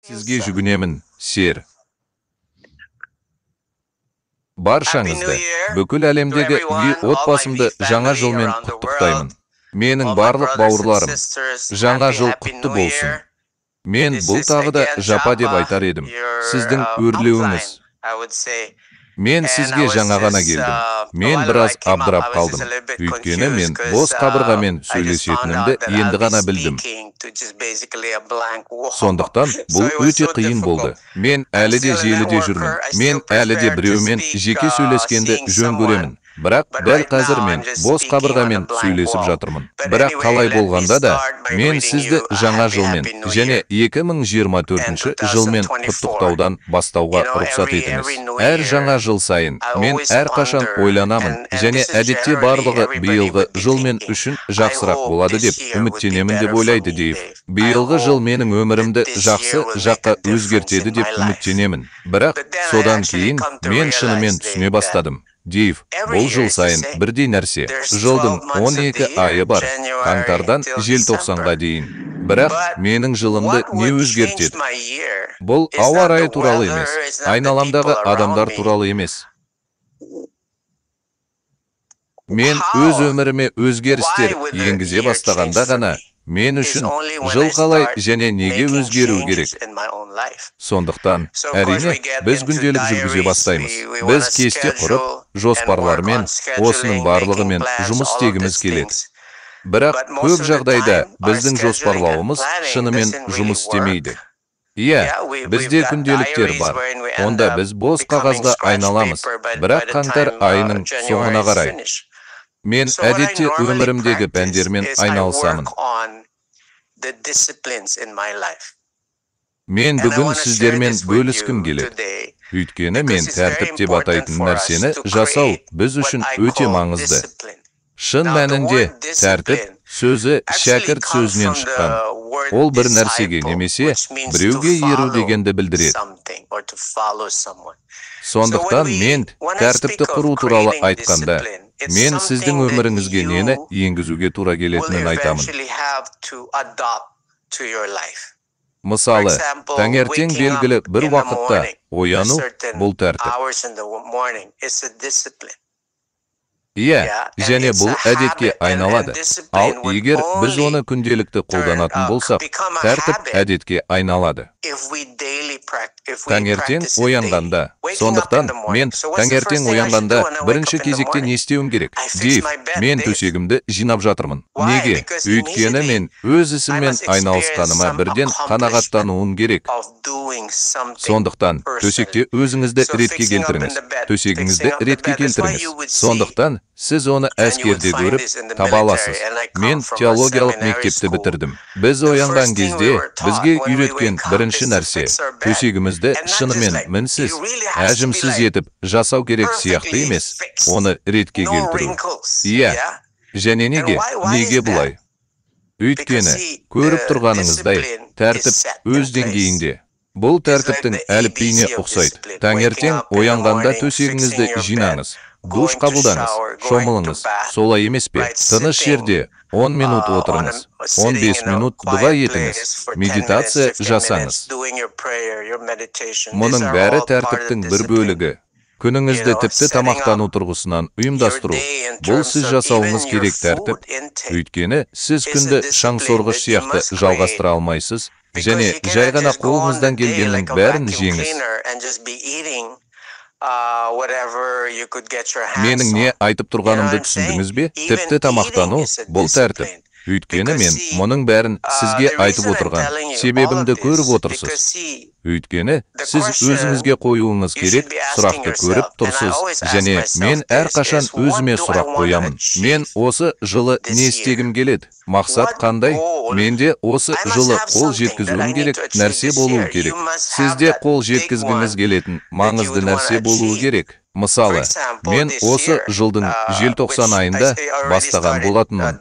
Sizге жүгінемін, сер. Баршаңызды, бүкіл әлемдегі отбасымды жаңа жылмен құттықтаймын. Менің барлық бауырларым, жаңа жыл құтты болсын. Мен бұл тағы да жапа деп айтар едім. Сіздің өрлеуіңіз. Мен сізге жаңа ғана келдім. Мен біраз абдырап қалдым. Өйткені мен бос қабырғамен сөйлесетінімді енді ғана білдім. Сондықтан бұл өте қиын болды. Мен әлі де желіде жүрмін. Мен әлі де біреумен жеке сөйлескенді жөн көремін. Бірақ дәл қазір мен бос қабырғамен сөйлесіп жатырмын. Бірақ қалай болғанда да, мен сізді жаңа жылмен және 2024 жылмен құттықтаудан бастауға рұқсат етіңіз. Әр жаңа жыл сайын мен әрқашан ойланамын және әдетте барлығы биылғы жыл мен үшін жақсырақ болады деп үміттенемін деп ойлайды Дейв. Биылғы жыл менің өмірімді жақсы жаққа өзгертеді деп үміттенемін. Бірақ содан кейін мен шынымен түсіне бастадым. Дейв, бұл жыл сайын бірдей нәрсе. Жылдың 12 айы бар, қаңтардан желтоқсанға дейін. Бірақ менің жылымды не өзгертеді? Бұл ауа райы туралы емес, айналамдағы адамдар туралы емес. Мен өз өміріме өзгерістер енгізе бастағанда ғана, мен үшін жыл қалай және неге өзгеру керек? Сондықтан, әрине, біз күнделік жүргізе бастаймыз. Біз кесте құрып, жоспарлармен, осының барлығымен жұмыс істегіміз келеді. Бірақ көп жағдайда біздің жоспарлауымыз шынымен жұмыс істемейді. Иә, бізде күнделіктер бар. Онда біз бос қағазға айналамыз. Бірақ қаңтар айының соңына қарай. Мен әдетте өмірімдегі пәндермен айналысамын. Мен бүгін сіздермен бөліскім келеді. Өйткені мен тәртіп деп атайтын нәрсені жасау біз үшін өте маңызды. Шын мәнінде тәртіп сөзі шәкірт сөзінен шыққан. Ол бір нәрсеге немесе біреуге еру дегенді білдіреді. Сондықтан мен тәртіпті құру туралы айтқанда, мен сіздің өміріңізге нені енгізуге тура келетінін айтамын. Мысалы, таңертең белгілі бір уақытта ояну бұл тәртіп. Иә, және бұл әдетке айналады. Ал егер біз оны күнделікті қолданатын болсақ, тәртіп әдетке айналады. Таңертең оянғанда, сондықтан мен таңертең оянғанда бірінші кезекте не істеуім керек? Дейв, мен төсегімді жинап жатырмын. Неге? Өйткені мен өз ісіммен айналысқаныма бірден қанағаттануым керек. Сондықтан, төсекте өзіңізді ретке келтіріңіз. Төсегіңізді ретке келтіріңіз. Сондықтан, сіз оны әскерде көріп, таба аласыз. Мен теологиялық мектепті бітірдім. Біз оянған кезде, бізге үйреткен бірінші нәрсе, төсегімізді шынымен мінсіз, әжімсіз етіп жасау керек сияқты емес, оны ретке келтіру. Иә, және неге? Неге бұлай? Өйткені, көріп тұрғаныңыздай, тәртіп өз деңгейінде. Бұл тәртіптің әліпбиіне ұқсайды. Таңертең оянғанда төсегіңізді жинаңыз. Душ қабылдаңыз, шомылыңыз, солай емес пе? Тыныш жерде 10 минут отырыңыз, 15 минут дұға етіңіз, медитация жасаңыз. Мұның бәрі тәртіптің бір бөлігі. Күніңізді тіпті тамақтану тұрғысынан ұйымдастыру. Бұл сіз жасауыңыз керек тәртіп. Өйткені сіз күнді шаңсорғыш сияқты жалғастыра алмайсыз, және жай ғана қолыңыздан келгеннің бәрін жеңіз. Менің не айтып тұрғанымды түсіндіңіз бе? Тіпті тамақтану бұл тәртіп. Өйткені мен мұның бәрін сізге айтып отырған себебімді көріп отырсыз. Өйткені сіз өзіңізге қоюыңыз керек сұрақты көріп тұрсыз, және мен әрқашан өзіме сұрақ қоямын. Мен осы жылы не істегім келеді? Мақсат қандай? Менде осы жылы қол жеткізуім керек нәрсе болуы керек. Сізде қол жеткізгіңіз келетін маңызды нәрсе болуы керек. Мысалы, мен осы жылдың желтоқсан айында бастаған болатынмын.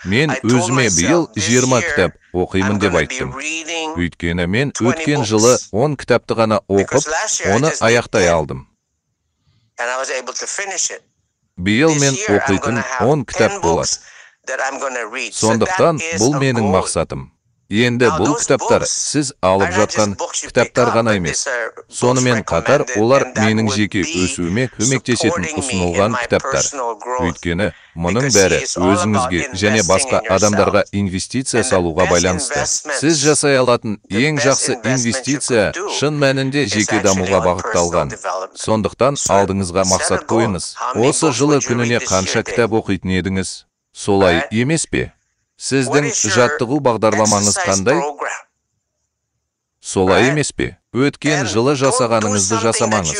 Мен өзіме биыл 20 кітап оқимын деп айттым. Өйткені мен өткен жылы 10 кітапты ғана оқып, оны аяқтай алдым. Биыл мен оқитын 10 кітап болады. Сондықтан бұл менің мақсатым. Енді бұл кітаптар сіз алып жатқан кітаптар ғана емес. Сонымен қатар олар менің жеке өсуіме көмектесетін ұсынылған кітаптар. Өйткені мұның бәрі өзіңізге және басқа адамдарға инвестиция салуға байланысты. Сіз жасай алатын ең жақсы инвестиция шын мәнінде жеке дамуға бағытталған. Сондықтан алдыңызға мақсат қойыңыз. Осы жылы күніне қанша кітап оқитын едіңіз? Солай емес пе? Сіздің жаттығу бағдарламаңыз қандай? Солай емес пе? Өткен жылы жасағаныңызды жасамаңыз.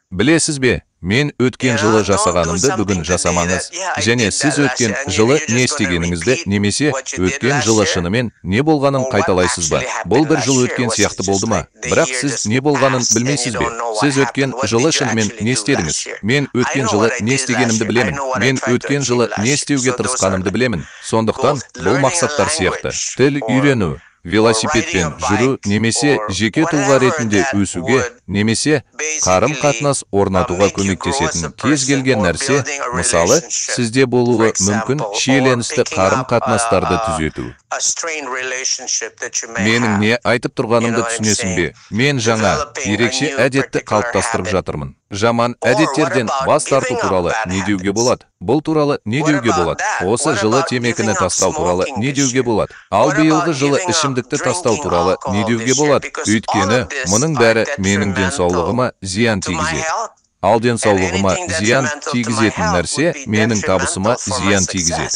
Білесіз бе? Мен өткен жылы жасағанымды бүгін жасамаңыз. Және сіз өткен жылы не істегеніңізді, немесе өткен жылы шынымен не болғанын қайталайсыз ба? Бұл бір жыл өткен сияқты болды ма? Бірақ сіз не болғанын білмейсіз бе? Сіз өткен жылы шынымен не істедіңіз? Мен өткен жылы не істегенімді білемін. Мен өткен жылы не істеуге тырысқанымды білемін. Сондықтан бұл мақсаттар сияқты. Тіл үйрену, велосипедпен жүру, немесе жеке тұлға ретінде өсуге, немесе қарым-қатынас орнатуға көмектесетін кез келген нәрсе, мысалы, сізде болуы мүмкін шиеленісті қарым-қатынастарды түзету. Менің не айтып тұрғанымды түсінесің бе? Мен жаңа, ерекше әдетті қалыптастырып жатырмын. Жаман әдеттерден бас тарту туралы не деуге болады? Бұл туралы не деуге болады? Осы жылы темекіні тастау туралы не деуге болады? Ал биылғы жылы ішімдікті тастау туралы не деуге болады? Өйткені мұның бәрі менің денсаулығыма зиян тигізеді. Ал денсаулығыма зиян тигізетін нәрсе менің табысыма зиян тигізеді.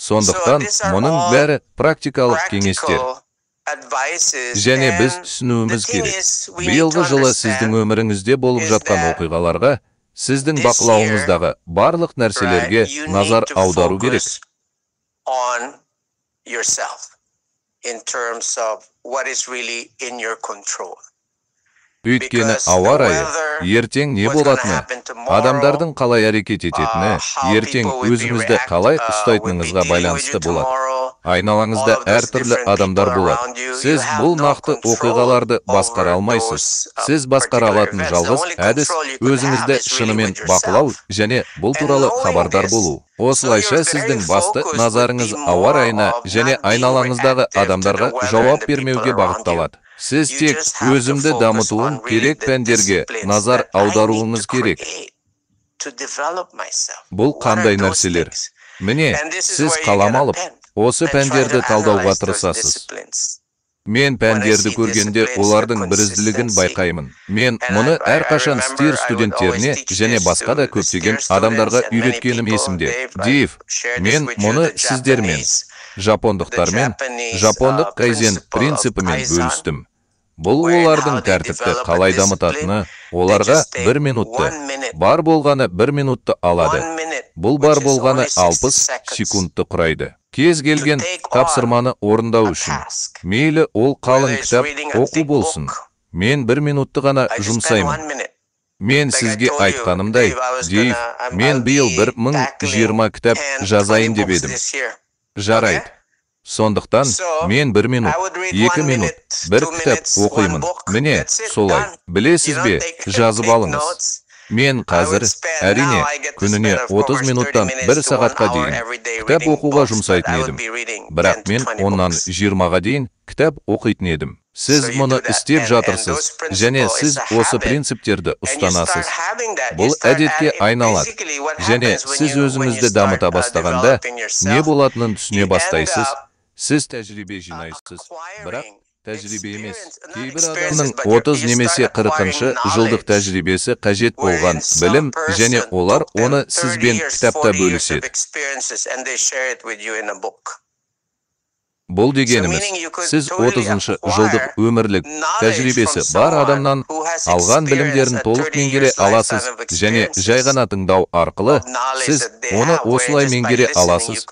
Сондықтан мұның бәрі практикалық кеңестер. Және біз түсінуіміз керек. Биылғы жылы сіздің өміріңізде болып жатқан оқиғаларға, сіздің бақылауыңыздағы барлық нәрселерге назар аудару керек. Өйткені ауа райы, ертең не болатыны, адамдардың қалай әрекет ететіні, ертең өзіңізді қалай ұстайтыныңызға байланысты болады. Айналаңызда әртүрлі адамдар болады. Сіз бұл нақты оқиғаларды басқара алмайсыз. Сіз басқара алатын жалғыз әдіс өзіңізді шынымен бақылау және бұл туралы хабардар болу. Осылайша сіздің басты назарыңыз ауа райына және айналаңыздағы адамдарға жауап бермеуге бағытталады. Сіз тек өзімді дамытуым керек пәндерге назар аударуыңыз керек. Бұл қандай нәрселер? Міне, сіз қалам алып, осы пәндерді талдауға тырысасыз. Мен пәндерді көргенде олардың бірізділігін байқаймын. Мен мұны әрқашан стир студенттеріне және басқа да көптеген адамдарға үйреткенім есімде. Дейв, мен мұны сіздермен, жапондықтармен, жапондық кайзен принципімен бөлістім. Бұл олардың тәртіпті қалай дамытатыны, оларға 1 минутты, бар болғаны 1 минутты алады. Бұл бар болғаны 60 секундты құрайды. Кез келген тапсырманы орындау үшін. Мейлі ол қалың кітап оқу болсын. Мен 1 минутты ғана жұмсаймын. Мен сізге айтқанымдай, Дейв, мен биыл 1020 кітап жазайын деп едім. Жарайды. Сондықтан мен 1 минут, 2 минут, 1 кітап оқимын. Міне, солай. Білесіз бе, жазып алыңыз. Мен қазір, әрине, күніне 30 минуттан 1 сағатқа дейін кітап оқуға жұмсайтын едім. Бірақ мен 10-нан 20-ға дейін кітап оқитын едім. Сіз мұны істеп жатырсыз, және сіз осы принциптерді ұстанасыз. Бұл әдетке айналады. Және сіз өзіңізді дамыта бастағанда, не болатынын түсіне бастайсыз. Сіз тәжірибе жинайсыз, бірақ тәжірибе емес. Кейбір адамның 30 немесе 40-шы жылдық тәжірибесі қажет болған білім, және олар оны сізбен кітапта бөліседі. Бұл дегеніміз, сіз 30-шы жылдық өмірлік тәжірибесі бар адамнан алған білімдерін толық меңгере аласыз, және жай ғана тыңдау арқылы сіз оны осылай меңгере аласыз.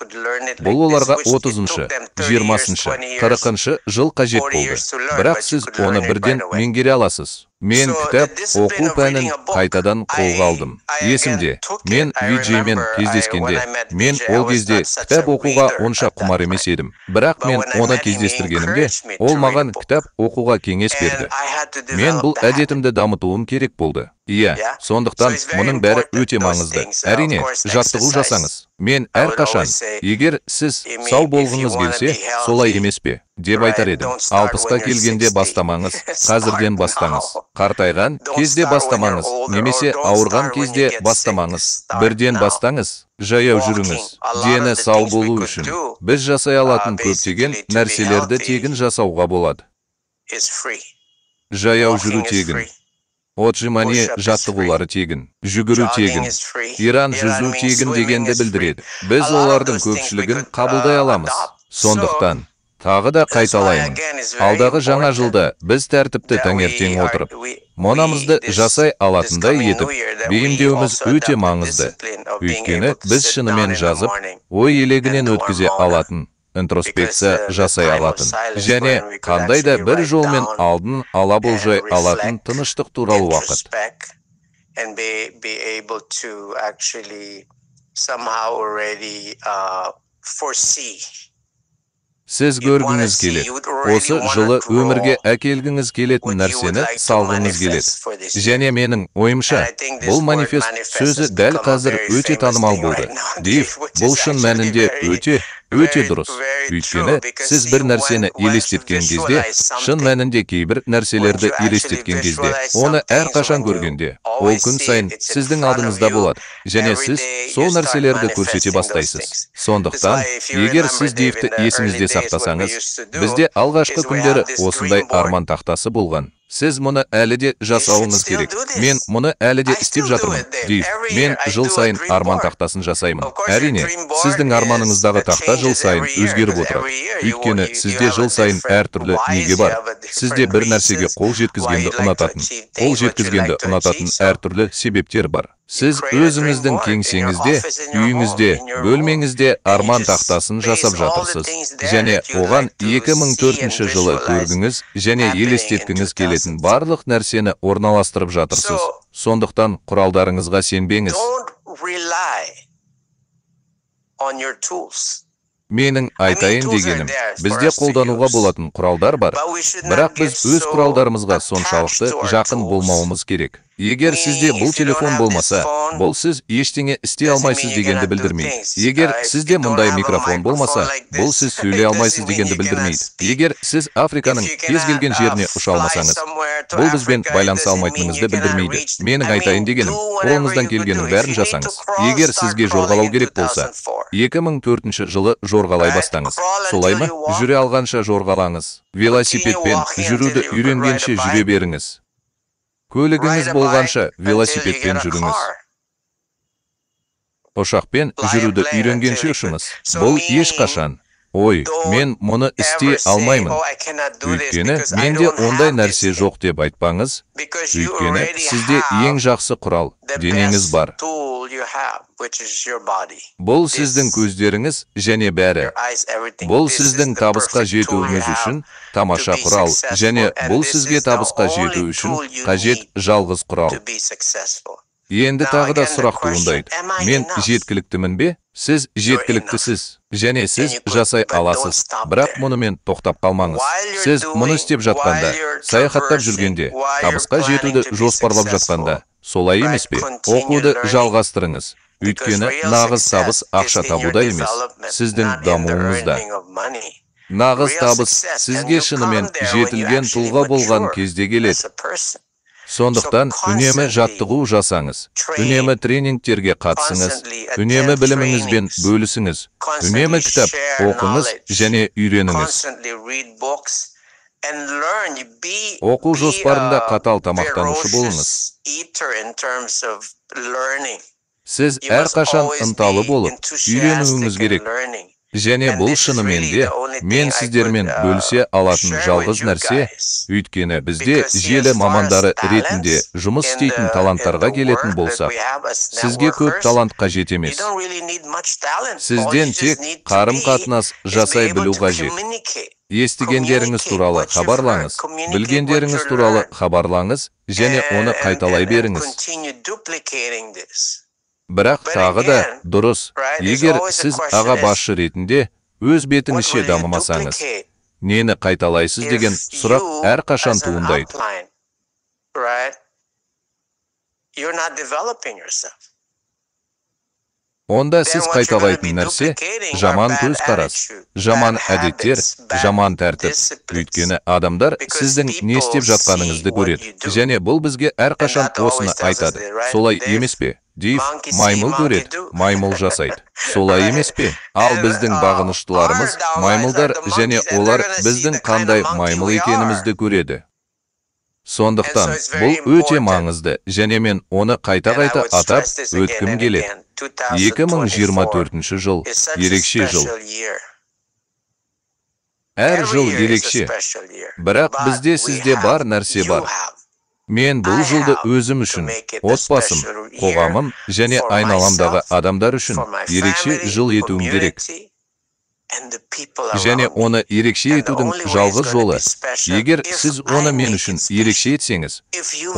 Бұл оларға 30-шы, 20-шы, 40-шы жыл қажет болды. Бірақ сіз оны бірден меңгере аласыз. Мен кітап оқу пәнін қайтадан қолға алдым. Есімде, мен Виджеймен кездескенде, мен ол кезде кітап оқуға онша құмар емес едім. Бірақ мен оны кездестіргенімде, ол маған кітап оқуға кеңес берді. Мен бұл әдетімді дамытуым керек болды. Иә, сондықтан мұның бәрі өте маңызды. Әрине, жаттығу жасаңыз. Мен әрқашан, егер сіз сау болғыңыз келсе, солай емес пе, деп айтар едім. 60-қа келгенде бастамаңыз, қазірден бастаңыз. Қартайған кезде бастамаңыз, немесе ауырған кезде бастамаңыз. Бірден бастаңыз, жаяу жүріңіз. Дені сау болу үшін біз жасай алатын көптеген нәрселерді тегін жасауға болады. Жаяу жүру тегін. Отжимание жаттығулары тегін, жүгіру тегін, Иран жүзу тегін дегенді білдіреді. Біз олардың көпшілігін қабылдай аламыз. Сондықтан, тағы да қайталаймын. Алдағы жаңа жылда біз тәртіпті таңертең отырып, монамызды жасай алатындай етіп, бейімдеуіміз өте маңызды. Өйткені біз шынымен жазып, ой елегінен өткізе алатын, интроспекция жасай алатын, және қандай да бір жолмен алдын ала болжай алатын тыныштық туралы уақыт. Сіз көргіңіз келеді. Осы жылы өмірге әкелгіңіз келетін нәрсені салғыңыз келеді. Және менің ойымша, бұл манифест сөзі дәл қазір өте танымал болды. Дейв, бұл шын мәнінде өте дұрыс. Өйткені, сіз бір нәрсені елестеткен кезде, шын мәнінде кейбір нәрселерді елестеткен кезде, оны әрқашан көргенде, ол күн сайын сіздің алдыңызда болады. Және сіз сол нәрселерді көрсете бастайсыз. Сондықтан, егер сіз Дейвті есіңізде сақтасаңыз, бізде алғашқы күндері осындай арман тақтасы болған. Сіз мұны әлі де жасауыңыз керек. Мен мұны әлі де істеп жатырмын. Дейв, мен жыл сайын арман тақтасын жасаймын. Әрине, сіздің арманыңыздағы тақта жыл сайын өзгеріп отырады. Өйткені сізде жыл сайын әртүрлі неге бар. Сізде бір нәрсеге қол жеткізгенді ұнататын әртүрлі себептер бар. Сіз өзіңіздің кеңсеңізде, үйіңізде, бөлмеңізде арман тақтасын жасап жатырсыз. Және оған 2004 жылы көргіңіз және елестеткіңіз келетін барлық нәрсені орналастырып жатырсыз. Сондықтан құралдарыңызға сенбеңіз. Менің айтайын дегенім, бізде қолдануға болатын құралдар бар, бірақ біз өз құралдарымызға соншалықты жақын болмауымыз керек. Егер сізде бұл телефон болмаса, бұл сіз ештеңе істей алмайсыз дегенді білдірмейді. Егер сізде мұндай микрофон болмаса, бұл сіз сөйлей алмайсыз дегенді білдірмейді. Егер сіз Африканың кез келген жеріне ұша алмасаңыз, бұл бізбен байланыса алмайтыныңызды білдірмейді. Менің айтайын дегенім, қолыңыздан келгеннің бәрін жасаңыз. Егер сізге жорғалау керек болса, 2004 жылы жорғалай бастаңыз. Солай ма? Жүре алғанша жорғалаңыз. Велосипедпен жүруді үйренгенше жүре беріңіз. Көлігіңіз болғанша велосипедпен жүріңіз. Ұшақпен жүруді үйренгенше ұшыңыз. Бұл ешқашан. Ой, мен мұны істей алмаймын. Өйткені менде ондай нәрсе жоқ деп айтпаңыз. Өйткені сізде ең жақсы құрал, денеңіз бар. Бұл сіздің көздеріңіз және бәрі. Бұл сіздің табысқа жетуіңіз үшін тамаша құрал, және бұл сізге табысқа жету үшін қажет жалғыз құрал. Енді тағы да сұрақ туындайды. Мен жеткіліктімін бе? Сіз жеткіліктісіз, және сіз жасай аласыз. Бірақ мұнымен тоқтап қалмаңыз. Сіз мұны істеп жатқанда, саяхаттап жүргенде, табысқа жетуді жоспарлап жатқанда, солай емес пе? Оқуды жалғастырыңыз. Өйткені нағыз табыс ақша табуда емес, сіздің дамуыңызда. Нағыз табыс сізге шынымен жетілген тұлға болған кезде келеді. Сондықтан үнемі жаттығу жасаңыз, үнемі тренингтерге қатысыңыз, үнемі біліміңізбен бөлісіңіз, үнемі кітап оқыңыз және үйреніңіз. Оқу жоспарында қатал тамақтанушы болыңыз. Сіз әрқашан ынталы болып, үйренуіңіз керек. Және бұл шынымен де мен сіздермен бөлісе алатын жалғыз нәрсе, өйткені бізде желі мамандары ретінде жұмыс істейтін таланттарға келетін болсақ, сізге көп талант қажет емес. Сізден тек қарым-қатынас жасай білу қажет. Естігендеріңіз туралы хабарлаңыз, білгендеріңіз туралы хабарлаңыз және оны қайталай беріңіз. Бірақ тағы да дұрыс, егер сіз аға басшы ретінде өз бетіңізше дамымасаңыз, нені қайталайсыз деген сұрақ әрқашан туындайды. you're not developing yourself. Онда сіз қайталайтын нәрсе жаман көзқарас, жаман әдеттер, жаман тәртіп. Өйткені адамдар сіздің не істеп жатқаныңызды көреді. Және бұл бізге әрқашан осыны айтады. Солай емес пе? Дейв, маймыл көреді, маймыл жасайды. Солай емес пе? Ал біздің бағыныштыларымыз маймылдар және олар біздің қандай маймыл екенімізді көреді. Сондықтан бұл өте маңызды және мен оны қайта-қайта атап өткім келеді. 2024 жыл ерекше жыл. Әр жыл ерекше. Бірақ бізде сізде бар нәрсе бар. Мен бұл жылды өзім үшін, отбасым, қоғамым және айналамдағы адамдар үшін ерекше жыл етуім керек. Және оны ерекше етудің жалғыз жолы. Егер сіз оны мен үшін ерекше етсеңіз,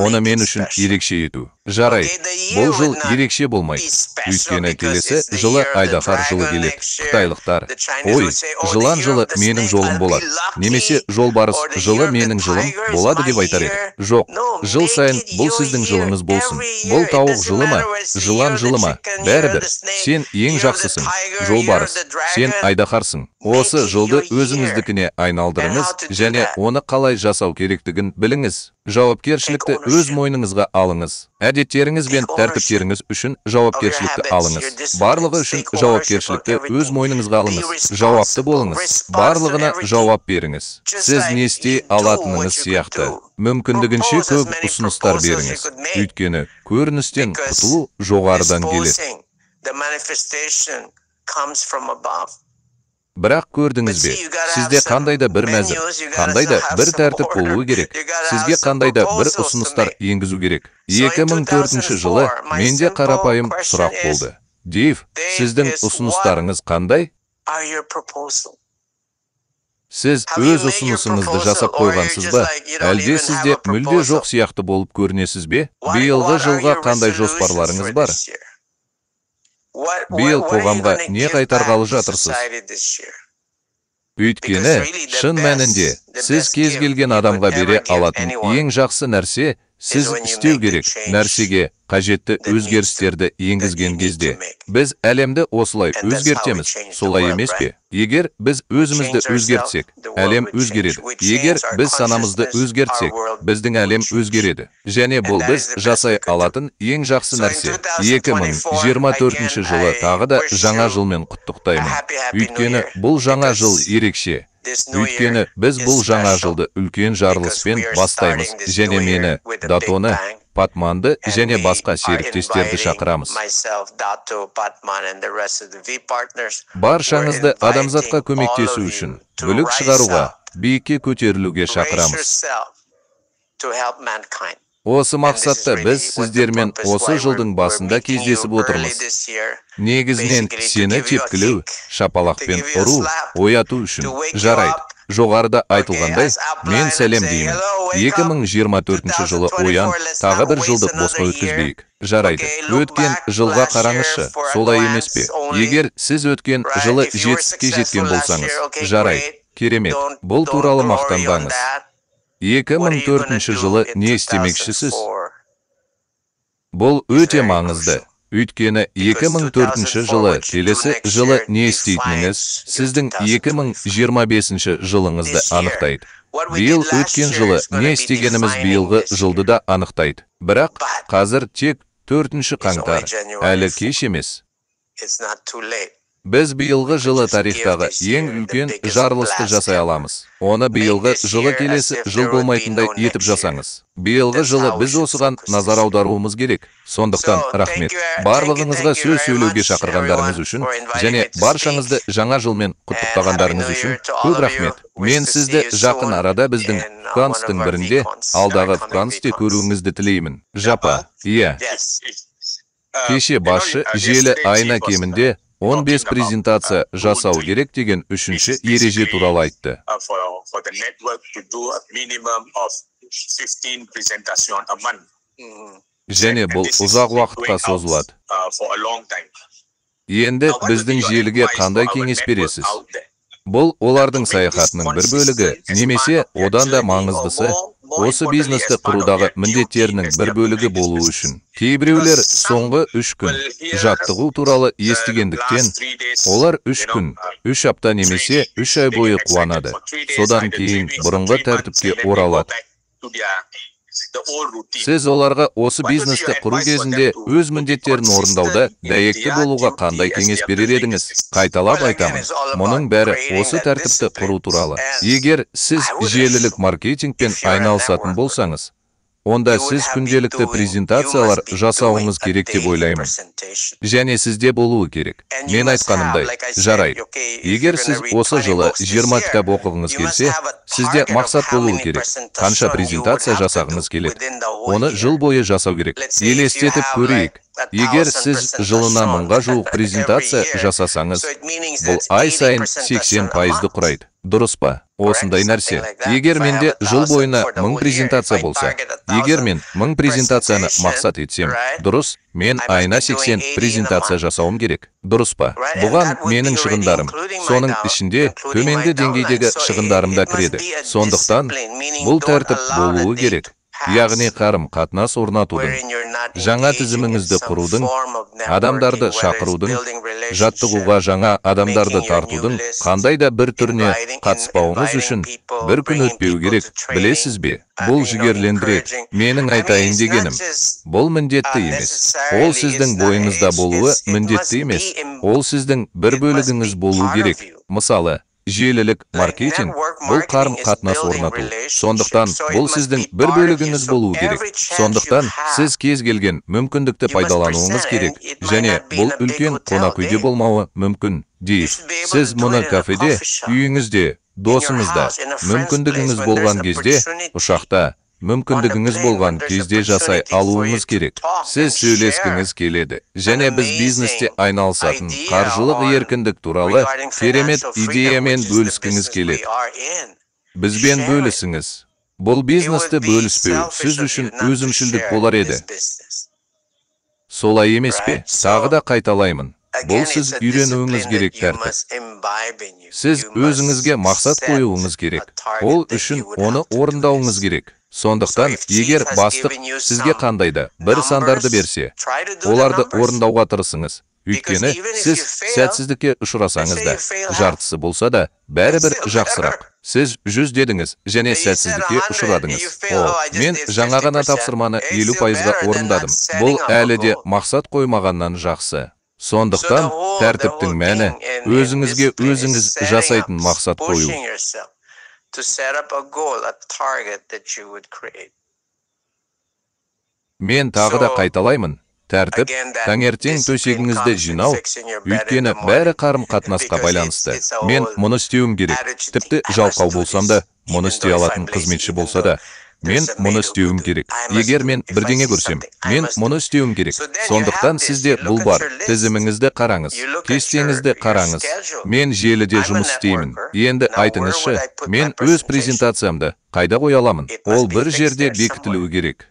оны мен үшін ерекше ету. Жарайды, бұл жыл ерекше болмайды. Өйткені келесі жылы айдаһар жылы келеді. Қытайлықтар, ой, жылан жылы менің жолым болады. Немесе жолбарыс жылы менің жылым болады деп айтар еді. Жоқ, жыл сайын бұл сіздің жылыңыз болсын. Бұл тауық жылы ма, жылан жылы ма, бәрібір. Сен ең жақсысың, жолбарыс. Сен айдаһарсың. Осы жылды өзіңіздікіне айналдырыңыз және оны қалай жасау керектігін біліңіз. Жауапкершілікті өз мойныңызға алыңыз. Әдеттеріңіз бен тәртіптеріңіз үшін жауапкершілікті алыңыз. Барлығы үшін жауапкершілікті өз мойныңызға алыңыз. Жауапты болыңыз. Барлығына жауап беріңіз. Сіз не істей алатыныңыз сияқты. Мүмкіндігінше көп ұсыныстар беріңіз. Өйткені көріністен құтылу жоғарыдан келеді. Бірақ көрдіңіз бе, сізде қандай да бір мәзір, қандай да бір тәртіп болуы керек, сізге қандай да бір ұсыныстар енгізу керек. 2004 жылы менде қарапайым сұрақ болды. Дейв, сіздің ұсыныстарыңыз қандай? Сіз өз ұсынысыңызды жасап қойғансыз ба? Әлде сізде мүлде жоқ сияқты болып көрінесіз бе? Биылғы жылға қандай жоспарларыңыз бар? Биыл қоғамға не қайтарғалы жатырсыз? Өйткені, шын мәнінде, сіз кез келген адамға бере алатын ең жақсы нәрсе, сіз істеу керек нәрсеге қажетті өзгерістерді енгізген кезде. Біз әлемді осылай өзгертеміз, солай емес пе? Егер біз өзімізді өзгертсек, әлем өзгереді. Егер біз санамызды өзгертсек, біздің әлем өзгереді. Және бұл біз жасай алатын ең жақсы нәрсе. 2024 жылы тағы да жаңа жылмен құттықтаймын. Өйткені бұл жаңа жыл ерекше. Өйткені біз бұл жаңа жылды үлкен жарылыспен бастаймыз. Және мені, Датоны, Патманды және басқа серіктестерді шақырамыз. Баршаңызды адамзатқа көмектесу үшін, бүлік шығаруға, биікке көтерілуге шақырамыз. Осы мақсатта біз сіздермен осы жылдың басында кездесіп отырмыз. Негізінен сені тепкілеу, шапалақпен ұру, ояту үшін. Жарайды. Жоғарыда айтылғандай, мен сәлем деймін. 2024 жылы оян, тағы бір жылды босқа өткізбейік. Жарайды. Өткен жылға қараңызшы, солай емес пе? Егер сіз өткен жылы жетістікке жеткен болсаңыз, жарайды. Керемет. Бұл туралы мақтанбаңыз. 2004 жылы не істемекшісіз? Бұл өте маңызды. Өйткені 2004 жылы келесі жылы не істейтініңіз сіздің 2025 жылыңызды анықтайды. Биыл өткен жылы не істегеніміз биылғы жылды да анықтайды. Бірақ қазір тек 4 қаңтар, әлі кеш емес. Біз биылғы жылы тарихтағы ең үлкен жарылысты жасай аламыз. Оны биылғы жылы келесі жыл болмайтындай етіп жасаңыз. Биылғы жылы біз осыған назар аударуымыз керек. Сондықтан рахмет. Барлығыңызға сөз сөйлеуге шақырғандарыңыз үшін және баршаңызды жаңа жылмен құттықтағандарыңыз үшін көп рахмет. Мен сізді жақын арада біздің Франстың бірінде, алдағы Франсте көруіңізді тілеймін. Жапа, иә. Кеше басшы желі айына кемінде 15 презентация жасау керек деген үшінші ереже туралы айтты. Және бұл ұзақ уақытқа созылады. Енді біздің желіге қандай кеңес бересіз? Бұл олардың саяхатының бір бөлігі, немесе одан да маңыздысы, осы бизнесті құрудағы міндеттерінің бір бөлігі болу үшін. Кейбіреулер соңғы 3 күн жаттығу туралы естігендіктен, олар 3 күн, 3 апта немесе 3 ай бойы қуанады. Содан кейін бұрынғы тәртіпке оралады. Сіз оларға осы бизнесті құру кезінде өз міндеттерін орындауда дәйекті болуға қандай кеңес берер едіңіз? Қайталап айтамын, мұның бәрі осы тәртіпті құру туралы. Егер сіз желілік маркетингпен айналысатын болсаңыз, онда сіз күнделікті презентациялар жасауыңыз керек деп ойлаймын. Және сізде болуы керек. Мен айтқанымдай, жарайды. Егер сіз осы жылы 20 кітап оқығыңыз келсе, сізде мақсат болуы керек. Қанша презентация жасағыңыз келеді. Оны жыл бойы жасау керек. Елестетіп көрейік. Егер сіз жылына 1000-ға жуық презентация жасасаңыз, бұл ай сайын 80%-ды құрайды. Дұрыс па? Осындай нәрсе. Егер менде жыл бойына 1000 презентация болса, егер мен 1000 презентацияны мақсат етсем, дұрыс, мен айына 80 презентация жасауым керек. Дұрыс па? Бұған менің шығындарым, соның ішінде төменгі деңгейдегі шығындарым да кіреді. Сондықтан, бұл тәртіп болуы керек. Яғни қарым-қатынас орнатудың, жаңа тізіміңізді құрудың, адамдарды шақырудың, жаттығуға жаңа адамдарды тартудың қандай да бір түріне қатыспауыңыз үшін бір күн өтпеу керек, білесіз бе? Бұл жігерлендіреді. Менің айтайын дегенім, бұл міндетті емес. Ол сіздің бойыңызда болуы міндетті емес. Ол сіздің бір бөлігіңіз болу керек. Мысалы, желілік маркетинг бұл қарым-қатынас орнату. Сондықтан бұл сіздің бір бөлігіңіз болуы керек. Сондықтан сіз кез келген мүмкіндікті пайдалануыңыз керек. Және бұл үлкен қонақ үйде болмауы мүмкін. Сіз мұны кафеде, үйіңізде, досыңызда, мүмкіндігіңіз болған кезде, ұшақта, мүмкіндігіңіз болған кезде жасай алуыңыз керек. Сіз сөйлескіңіз келеді. Және біз бизнесте айналысатын қаржылық еркіндік туралы керемет идеямен бөліскіңіз келеді. Бізбен бөлісіңіз. Бұл бизнесті бөліспеу сіз үшін өзімшілдік болар еді. Солай емес пе? Тағы да қайталаймын. Бұл сіз үйренуіңіз керек тәртіп. Сіз өзіңізге мақсат қоюыңыз керек. Ол үшін оны орындауыңыз керек. Сондықтан, егер бастық сізге қандайда бір сандарды берсе, оларды орындауға тырысыңыз. Өйткені сіз сәтсіздікке ұшырасаңыз да, жартысы болса да, бәрібір жақсырақ. Сіз 100 дедіңіз және сәтсіздікке ұшырадыңыз. Мен жаңа ғана тапсырманы 50%-ға орындадым. Бұл әлі де мақсат қоймағаннан жақсы. Сондықтан, тәртіптің мәні өзіңізге өзіңіз жасайтын мақсат қою. Мен тағы да қайталаймын. Тәртіп, таңертең төсегіңізді жинау, өйткені бәрі қарым-қатынасқа байланысты. Мен мұны істеуім керек. Тіпті жалқау болсам да, мұны істей алатын қызметші болса да, мен мұны істеуім керек. Егер мен бірдеңе көрсем, мен мұны істеуім керек. Сондықтан сізде бұл бар. Тізіміңізді қараңыз, кестеңізді қараңыз. Мен желіде жұмыс істеймін. Енді айтыңызшы, мен өз презентациямды қайда қоя аламын? Ол бір жерде бекітілуі керек.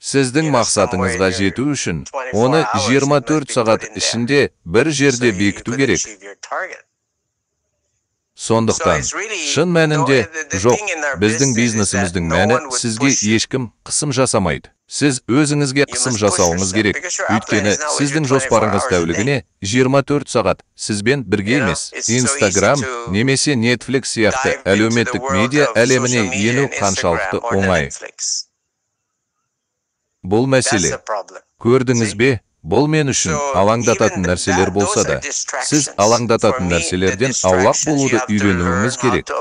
Сіздің мақсатыңызға жету үшін, оны 24 сағат ішінде бір жерде бекіту керек. Сондықтан, шын мәнінде жоқ, біздің бизнесіміздің мәні сізге ешкім қысым жасамайды. Сіз өзіңізге қысым жасауыңыз керек. Өйткені сіздің жоспарыңыз тәулігіне 24 сағат сізбен бірге емес. Instagram немесе Netflix сияқты әлеуметтік медиа әлеміне ену қаншалықты оңай. Бұл мәселе. Көрдіңіз бе? Бұл мен үшін алаңдататын нәрселер болса да, сіз алаңдататын нәрселерден аулақ болуды үйренуіңіз керек.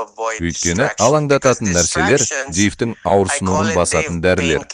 Өйткені алаңдататын нәрселер Дейвтің ауырсынуын басатын дәрілер.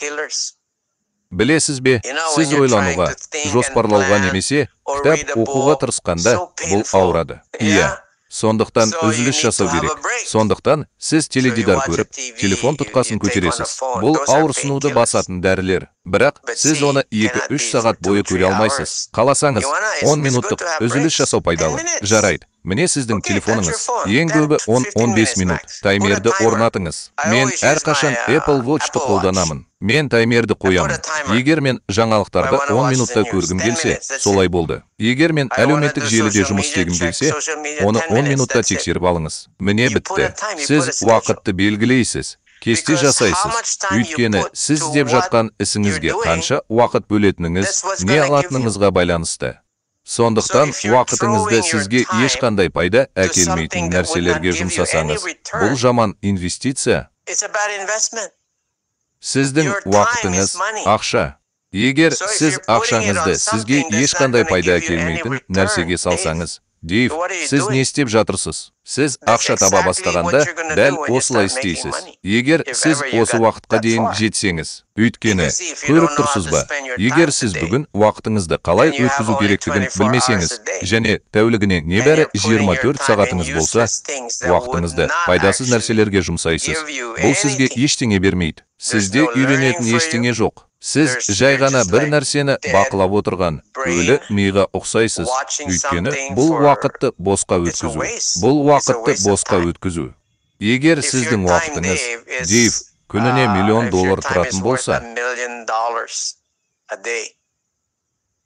Білесіз бе, сіз ойлануға, жоспарлауға немесе кітап оқуға тырысқанда бұл ауырады. Иә. Сондықтан үзіліс жасау керек. Сондықтан сіз теледидар көріп, телефон тұтқасын көтересіз. Бұл ауырсынуды басатын дәрілер. Бірақ сіз оны 2-3 сағат бойы көре алмайсыз. Қаласаңыз, 10 минуттық үзіліс жасау пайдалы. Жарайды. Міне сіздің телефоныңыз. Ең көбі 10-15 минут. Таймерді орнатыңыз. Мен әрқашан Apple Watch'ты қолданамын. Мен таймерді қоямын. Егер мен жаңалықтарды 10 минутта көргім келсе, солай болды. Егер мен әлеуметтік желіде жұмыс істегім келсе, оны 10 минутта тексеріп алыңыз. Міне бітті. Сіз уақытты белгілейсіз. кесте жасайсыз. Өйткені сіз деп жатқан ісіңізге қанша уақыт бөлетініңіз не алатыныңызға байланысты. Сондықтан уақытыңызды сізге ешқандай пайда әкелмейтін нәрселерге жұмсасаңыз, бұл жаман инвестиция. Сіздің уақытыңыз ақша. Егер сіз ақшаңызды сізге ешқандай пайда әкелмейтін нәрсеге салсаңыз, Дейв, сіз не істеп жатырсыз? Сіз ақша таба бастағанда дәл осылай істейсіз. Егер сіз осы уақытқа дейін жетсеңіз, өйткені көріп тұрсыз ба? Егер сіз бүгін уақытыңызды қалай өткізу керектігін білмесеңіз, және тәулігіне небәрі 24 сағатыңыз болса, уақытыңызды пайдасыз нәрселерге жұмсайсыз. Бұл сізге ештеңе бермейді. Сізде үйренетін ештеңе жоқ. Сіз жай ғана бір нәрсені бақылап отырған өлі миға ұқсайсыз. Өйткені бұл уақытты босқа өткізу. Бұл уақытты босқа өткізу. Егер сіздің уақытыңыз, Дейв, күніне $1 миллион тұратын болса,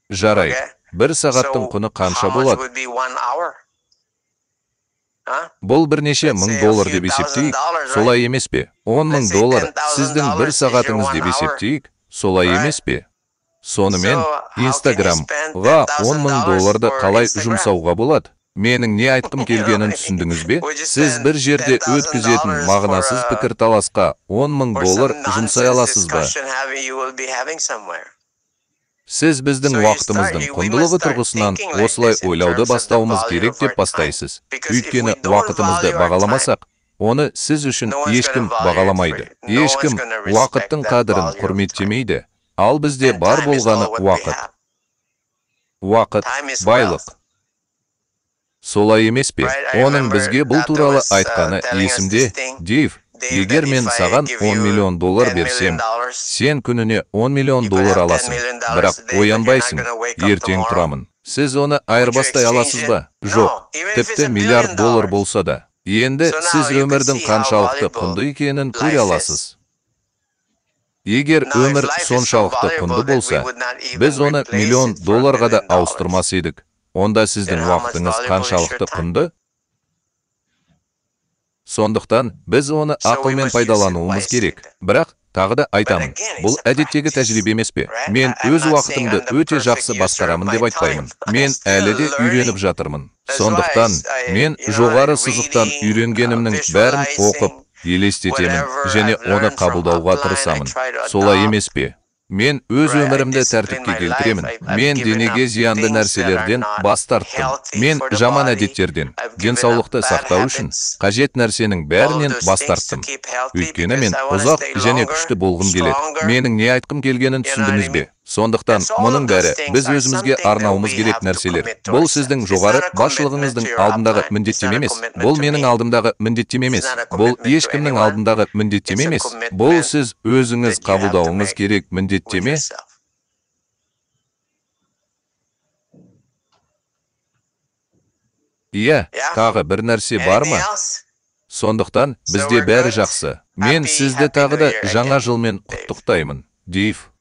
жарай, бір сағаттың құны қанша болады? Бұл бірнеше $1000 деп есептейік, солай емес пе? $10,000 сіздің бір сағатыңыз деп есептейік, солай емес пе? Сонымен, Инстаграмға $10,000 қалай жұмсауға болады? Менің не айтқым келгенін түсіндіңіз бе? Сіз бір жерде өткізетін мағынасыз пікірталасқа $10,000 жұмсай аласыз ба? Сіз біздің уақытымыздың құндылығы тұрғысынан осылай ойлауды бастауымыз керек деп бастайсыз. Өйткені уақытымызды бағаламасақ, оны сіз үшін ешкім бағаламайды. Ешкім уақыттың қадірін құрметтемейді. Ал бізде бар болғаны уақыт. Уақыт – байлық. Солай емес пе? Оның бізге бұл туралы айтқаны есімде, Дейв. Егер мен саған $10 миллион берсем, сен күніне $10 миллион аласың, бірақ оянбайсың, ертең тұрамын. Сіз оны айырбастай аласыз ба? Жоқ, тіпті $1 миллиард болса да. Енді сіз өмірдің қаншалықты құнды екенін көре аласыз. Егер өмір соншалықты құнды болса, біз оны $1 миллион да ауыстырмас едік. Онда сіздің уақытыңыз қаншалықты құнды? Сондықтан, біз оны ақылмен пайдалануымыз керек. Бірақ, тағы да айтамын, бұл әдеттегі тәжірибе емес пе? Мен өз уақытымды өте жақсы басқарамын деп айтпаймын. Мен әлі де үйреніп жатырмын. Сондықтан, мен жоғары сызықтан үйренгенімнің бәрін оқып, елестетемін, және оны қабылдауға тырысамын. Солай емес пе? Мен өз өмірімді тәртіпке келтіремін. Мен денеге зиянды нәрселерден бас тарттым. Мен жаман әдеттерден, денсаулықты сақтау үшін қажет нәрсенің бәрінен бас тарттым. Өйткені мен ұзақ және күшті болғым келеді. Менің не айтқым келгенін түсіндіңіз бе? Сондықтан, мұның бәрі біз өзімізге арнауымыз керек нәрселер. Бұл сіздің жоғары басшылығыңыздың алдындағы міндеттеме емес. Бұл менің алдымдағы міндеттеме емес. Бұл ешкімнің алдындағы міндеттеме емес. Бұл сіз өзіңіз қабылдауыңыз керек міндеттеме. Иә, тағы бір нәрсе бар ма? Сондықтан, бізде бәрі жақсы. Мен сізді тағы да жаңа жылмен құттықтаймын, Дейв.